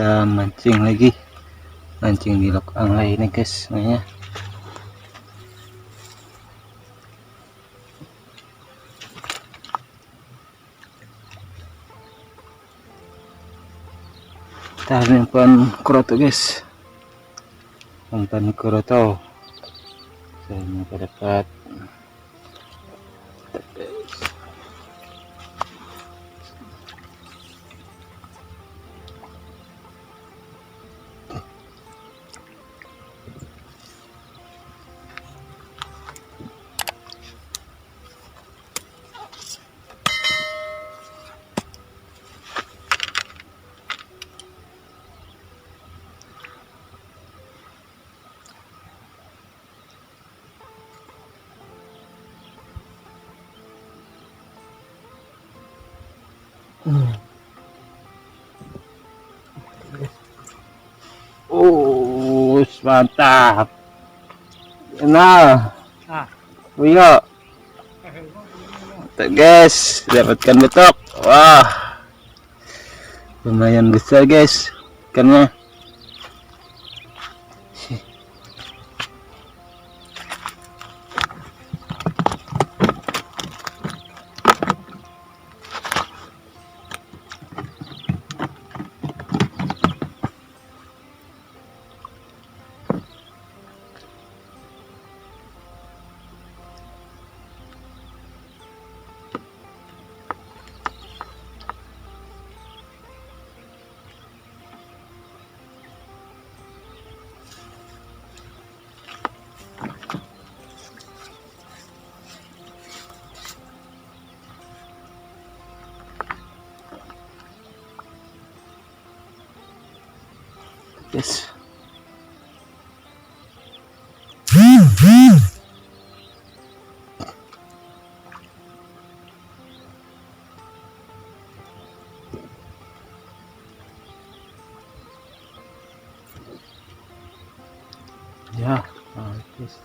mancing lagi, mancing di lok anggai ini guys namanya. Kita umpan kuroto guys, umpan kuroto. Saya dapat mantap. Nah, Wio, guys, dapatkan betok. Wah, lumayan besar guys ikannya. Yes. Ya, yes.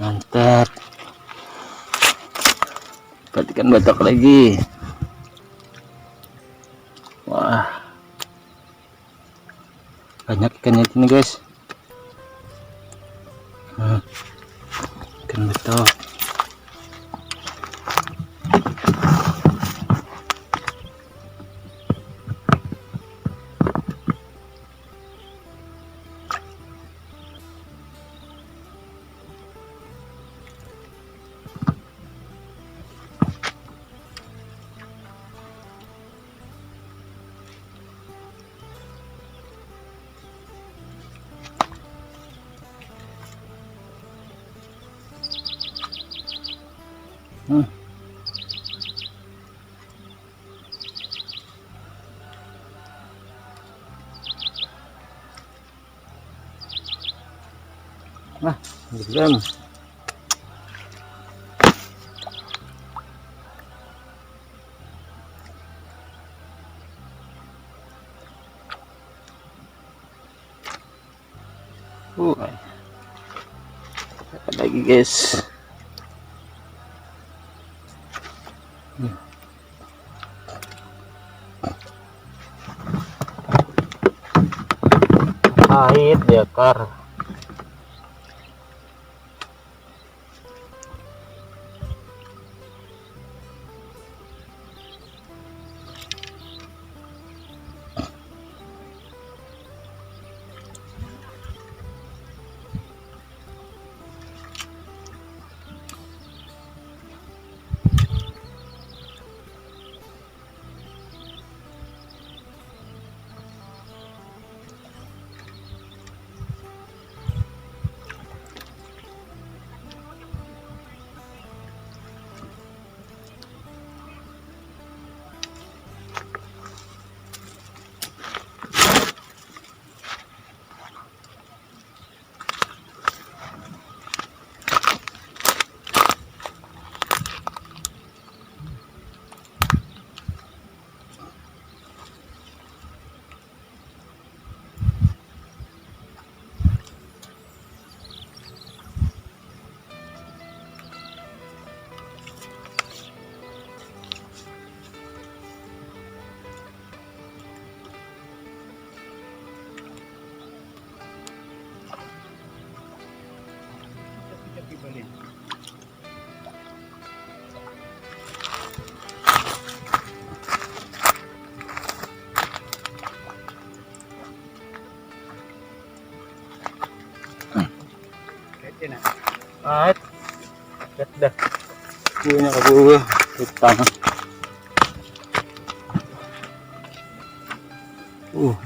Mantap. Perhatikan batok lagi. Wah, banyak ikannya ini guys. Ikan batok. Nah, belum. Dapat lagi guys. maliit di akar. Right. Gat dah. Punya kabu hutan. Uh.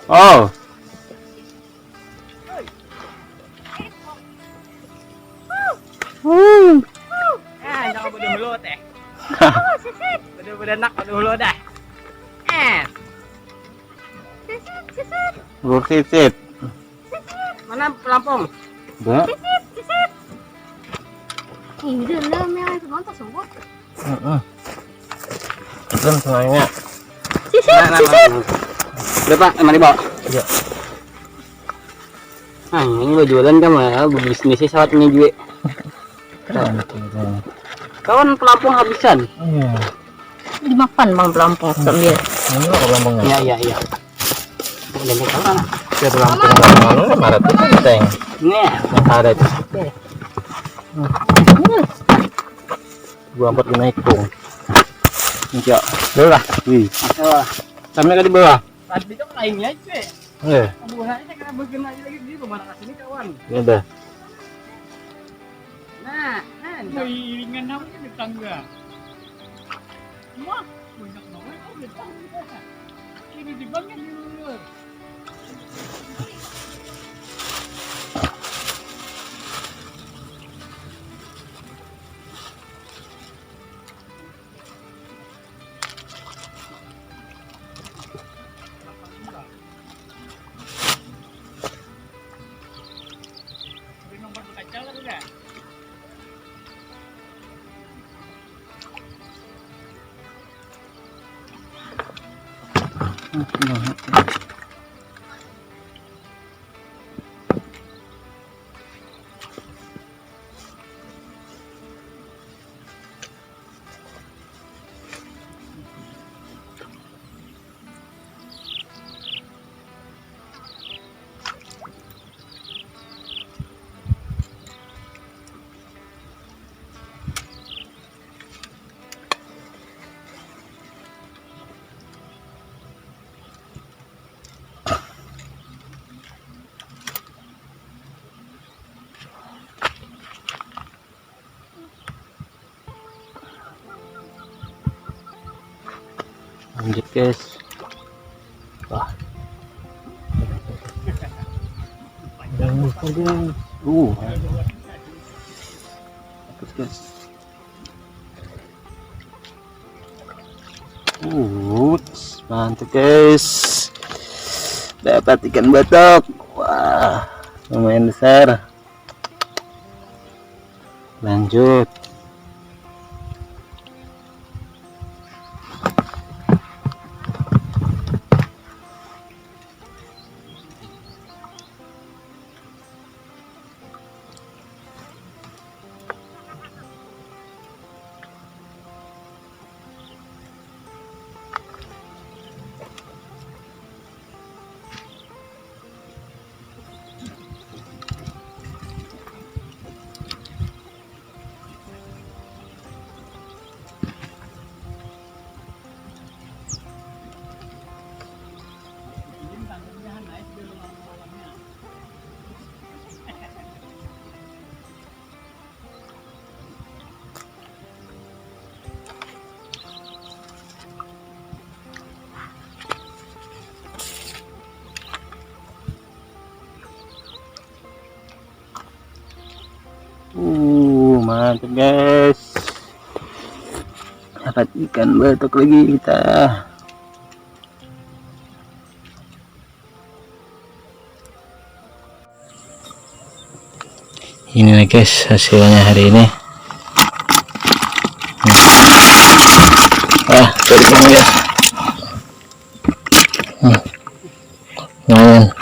Oh. Jangan bodoh mulut eh. Bodoh nak bodoh mulut dah. Sisit. Mana pelampung? Ba. Ini dia lah yang itu nonton semua. Itu semuanya. Sisit. Berapa? Emang dibawa? Iya. Ah, ini lo jualan kamu ya, bisnisnya saat ini juga. Kawan pelampung habisan. Iya. Dimakan bang pelampung sambil. Ini lo pelampungnya. Iya. Boleh kawan. Ya pelampung mana marat itu teng. Nih, Ada itu. Gua angkat naik pung. Enggak. Belah. Wih. Sampai ke di bawah. tadi kan lainnya aja. Iya. Buahnya kena berkena lagi di rumah anak sini kawan. Ya udah. Nah, iringan namanya di tangga. Wah, banyak banget oh di tangga. Ini di banget dulu. Nomor kaca lah udah. Lanjut guys. Wah. Bagus guys. Mantap guys. Dapat ikan batok. Wah, lumayan besar. Lanjut. Mantap guys, dapat ikan batok lagi kita. Ini nih guys hasilnya hari ini. Sorry guys. Lumayan.